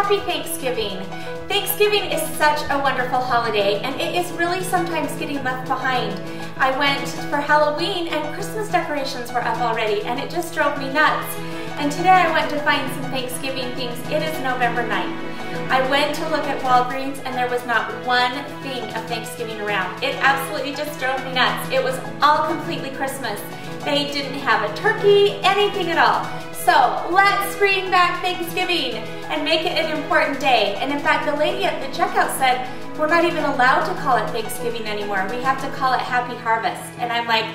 Happy Thanksgiving! Thanksgiving is such a wonderful holiday, and it is really sometimes getting left behind. I went for Halloween and Christmas decorations were up already, and it just drove me nuts. And today I went to find some Thanksgiving things. It is November 9th. I went to look at Walgreens and there was not one thing of Thanksgiving around. It absolutely just drove me nuts. It was all completely Christmas. They didn't have a turkey, anything at all. So let's bring back Thanksgiving and make it an important day. And in fact, the lady at the checkout said, we're not even allowed to call it Thanksgiving anymore. We have to call it Happy Harvest. And I'm like,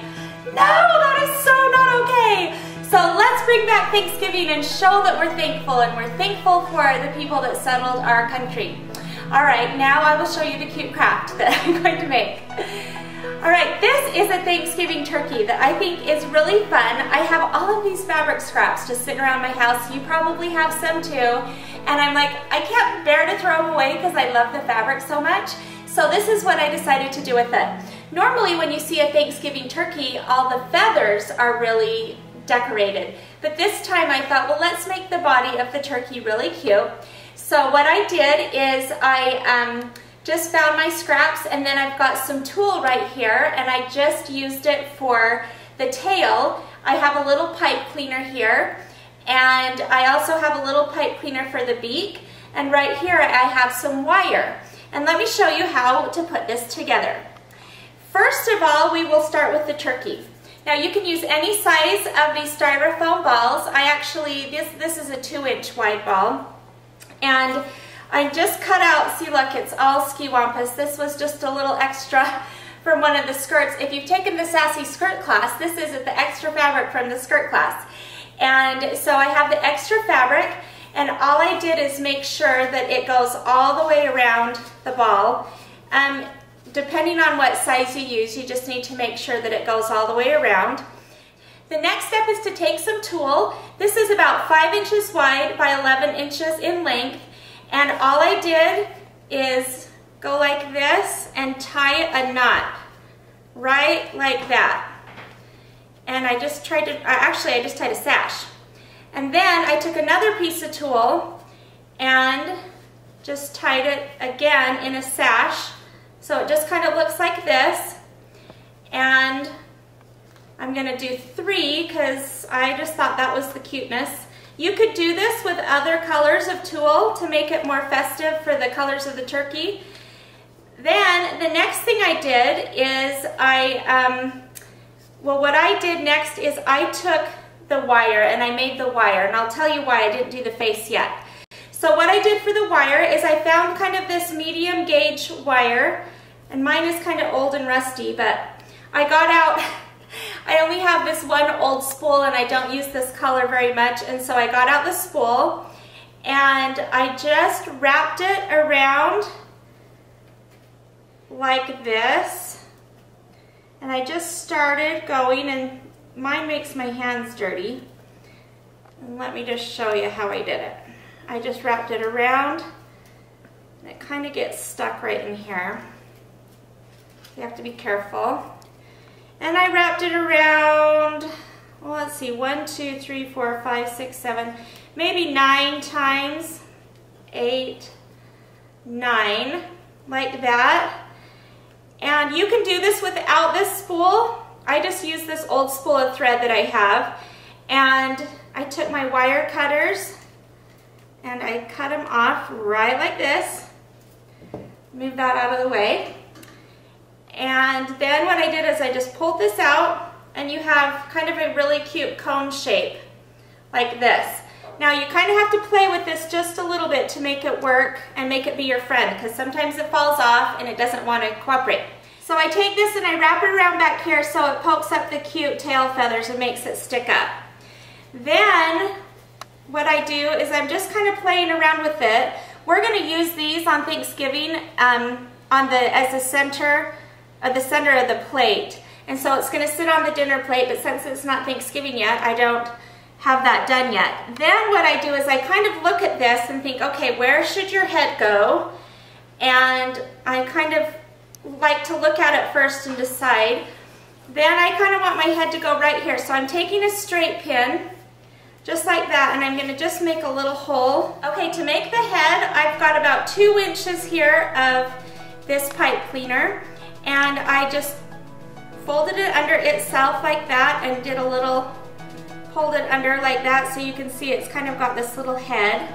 no, that is so not okay. So let's bring back Thanksgiving and show that we're thankful, and we're thankful for the people that settled our country. All right, now I will show you the cute craft that I'm going to make. All right, this is a Thanksgiving turkey that I think is really fun. I have all of these fabric scraps just sitting around my house. You probably have some too. And I'm like, I can't bear to throw them away because I love the fabric so much. So this is what I decided to do with it. Normally when you see a Thanksgiving turkey, all the feathers are really decorated. But this time I thought, well, let's make the body of the turkey really cute. So what I did is I just found my scraps, and then I've got some tulle right here, and I just used it for the tail. I have a little pipe cleaner here, and I also have a little pipe cleaner for the beak, and right here I have some wire. And let me show you how to put this together. First of all, we will start with the turkey. Now you can use any size of these styrofoam balls. I actually, this is a 2-inch wide ball, and I just cut out, see look, it's all ski-wampus. This was just a little extra from one of the skirts. If you've taken the Sassy Skirt class, this is the extra fabric from the skirt class. And so I have the extra fabric, and all I did is make sure that it goes all the way around the ball. Depending on what size you use, you just need to make sure that it goes all the way around. The next step is to take some tulle. This is about 5 inches wide by 11 inches in length. And all I did is go like this and tie a knot, right like that. And I just tried to, actually I just tied a sash. And then I took another piece of tulle and just tied it again in a sash. So it just kind of looks like this. And I'm gonna do 3 because I just thought that was the cuteness. You could do this with other colors of tulle to make it more festive for the colors of the turkey. Then the next thing I did is what I did next is I took the wire and I made the wire, and I'll tell you why I didn't do the face yet. So what I did for the wire is I found kind of this medium gauge wire, and mine is kind of old and rusty, but I got out, I only have this one old spool and I don't use this color very much, and so I got out the spool and I just wrapped it around like this, and I just started going, and mine makes my hands dirty. And let me just show you how I did it. I just wrapped it around and it kind of gets stuck right in here. You have to be careful. And I wrapped it around, well, let's see, 1, 2, 3, 4, 5, 6, 7, maybe 9 times, 8, 9, like that. And you can do this without this spool. I just use this old spool of thread that I have. And I took my wire cutters and I cut them off right like this. Move that out of the way. And then what I did is I just pulled this out, and you have kind of a really cute cone shape, like this. Now you kind of have to play with this just a little bit to make it work and make it be your friend, because sometimes it falls off and it doesn't want to cooperate. So I take this and I wrap it around back here so it pokes up the cute tail feathers and makes it stick up. Then what I do is I'm just kind of playing around with it. We're going to use these on Thanksgiving as the center of the plate, and so it's going to sit on the dinner plate, but since it's not Thanksgiving yet, I don't have that done yet. Then what I do is I kind of look at this and think, okay, where should your head go? And I kind of like to look at it first and decide. Then I kind of want my head to go right here, so I'm taking a straight pin, just like that, and I'm gonna just make a little hole. Okay, to make the head, I've got about 2 inches here of this pipe cleaner, and I just folded it under itself like that and did a little, pulled it under like that so you can see it's kind of got this little head.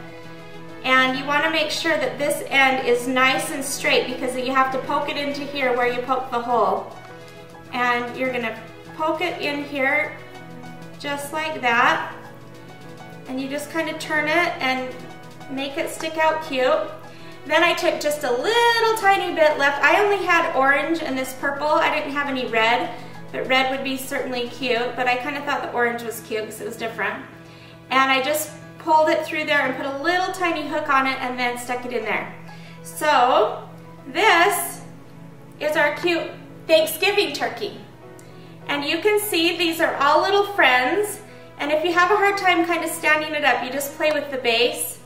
And you want to make sure that this end is nice and straight because you have to poke it into here where you poke the hole. And you're going to poke it in here just like that. And you just kind of turn it and make it stick out cute. Then I took just a little tiny bit left. I only had orange and this purple. I didn't have any red, but red would be certainly cute. But I kind of thought the orange was cute because it was different. And I just pulled it through there and put a little tiny hook on it and then stuck it in there. So this is our cute Thanksgiving turkey. And you can see these are all little friends. And if you have a hard time kind of standing it up, you just play with the base.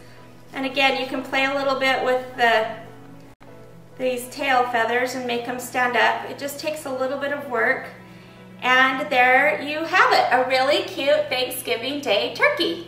And again, you can play a little bit with these tail feathers and make them stand up. It just takes a little bit of work. And there you have it, a really cute Thanksgiving Day turkey.